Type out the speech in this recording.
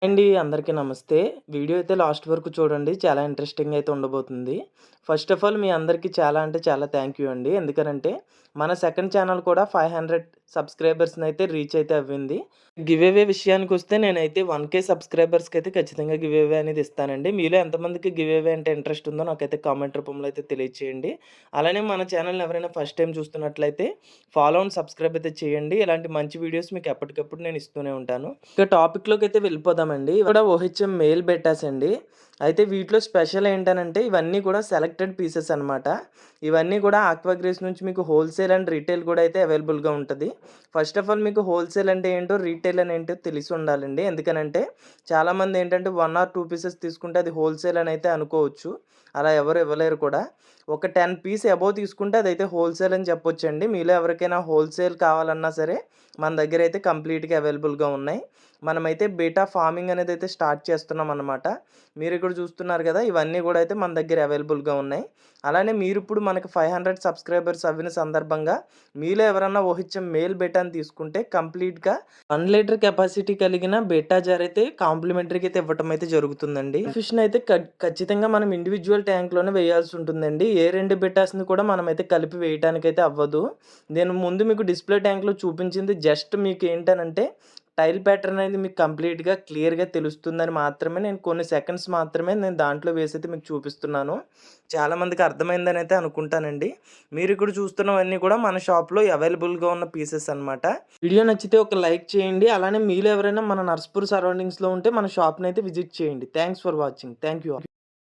అండి అందరికీ నమస్తే. వీడియో అయితే లాస్ట్ వరకు చూడండి. చాలా ఇంట్రెస్టింగ్ అయితే ఉండబోతుంది. ఫస్ట్ ఆఫ్ ఆల్ మీ అందరికీ చాలా అంటే చాలా థ్యాంక్ యూ అండి. ఎందుకనంటే మన సెకండ్ ఛానల్ కూడా 500 సబ్స్క్రైబర్స్‌ని అయితే రీచ్ అయితే అవ్వింది. గివ్ అవే విషయానికొస్తే నేనైతే 1,000 సబ్స్క్రైబర్స్‌కైతే ఖచ్చితంగా గివ్ అవే అనేది ఇస్తానండి. మీలో ఎంతమందికి గివ్ అవే అంటే ఇంట్రెస్ట్ ఉందో నాకైతే కామెంట్ రూపంలో అయితే తెలియచేయండి. అలానే మన ఛానల్‌ని ఎవరైనా ఫస్ట్ టైమ్ చూస్తున్నట్లయితే ఫాలో అండ్ సబ్స్క్రైబ్ అయితే చేయండి. ఇలాంటి మంచి వీడియోస్ మీకు ఎప్పటికప్పుడు నేను ఇస్తూనే ఉంటాను. ఇక టాపిక్‌లోకైతే వెళ్ళిపోదామండి. ఇక్కడ ఓహెచ్ఎం మెయిల్ బెటాస్ అండి. అయితే వీటిలో స్పెషల్ ఏంటనంటే ఇవన్నీ కూడా సెలెక్టెడ్ పీసెస్ అనమాట. ఇవన్నీ కూడా ఆక్వాగ్రేస్ నుంచి మీకు హోల్‌సేల్ అండ్ రీటైల్ కూడా అయితే అవైలబుల్‌గా ఉంటది. ఫస్ట్ ఆఫ్ ఆల్ మీకు హోల్‌సేల్ అంటే ఏంటో, రీటైల్ అని ఏంటో తెలిసి ఉండాలండి. ఎందుకనంటే చాలామంది ఏంటంటే 1 ఆర్ 2 పీసెస్ తీసుకుంటే అది హోల్‌సేల్ అని అయితే అనుకోవచ్చు. అలా ఎవరు ఇవ్వలేరు కూడా. ఒక 10 పీస్ అబోవ్ తీసుకుంటే అదైతే హోల్‌సేల్ అని చెప్పొచ్చండి. మీలో ఎవరికైనా హోల్‌సేల్ కావాలన్నా సరే మన దగ్గరైతే కంప్లీట్‌గా అవైలబుల్‌గా ఉన్నాయి. మనమైతే బీటా ఫార్మింగ్ అనేదైతే స్టార్ట్ చేస్తున్నామనమాట. మీరిక్కడ చూస్తున్నారు గదా! ఇవన్నీ గూడా అయితే మన దగ్గర అవైలబుల్‌గా ఉన్నాయి. అలానే మీరిప్పుడు మనకి 500 సబ్స్క్రైబర్స్ అవ్విన సందర్భంగా మీలో ఎవరన్నా ఓహెచ్ఎం మేల్ బెటాని తీసుకుంటే కంప్లీట్‌గా 1 లీటర్ కెపాసిటీ కలిగిన బెటా జార్ అయితే కాంప్లిమెంటరీగా అయితే ఇవ్వటం అయితే జరుగుతుందండి. ఫిష్‌నయితే ఖచ్చితంగా మనం ఇండివిడ్యువల్ ట్యాంక్‌లోనే వేయాల్సి ఉంటుందండి. ఏ 2 బెటాస్‌ని కూడా మనమైతే కలిపి వేయటానికైతే అవ్వదు. నేను ముందు మీకు డిస్‌ప్లే ట్యాంక్‌లో చూపించింది జస్ట్ మీకేంటనంటే టైల్ ప్యాటర్న్ అనేది మీకు కంప్లీట్‌గా క్లియర్‌గా తెలుస్తుందని మాత్రమే నేను కొన్ని సెకండ్స్ మాత్రమే నేను దాంట్లో వేసైతే మీకు చూపిస్తున్నాను. చాలామందికి అర్థమైందనైతే అనుకుంటానండి. మీరిక్కడ చూస్తున్నవన్నీ కూడా మన షాప్‌లో అవైలబుల్‌గా ఉన్న పీసెస్ అనమాట. వీడియో నచ్చితే ఒక లైక్ చేయండి. అలానే మీలో ఎవరైనా మన నర్సాపూర్ సరౌండింగ్స్‌లో ఉంటే మన షాప్‌నైతే విజిట్ చేయండి. Thanks for watching. Thank you all.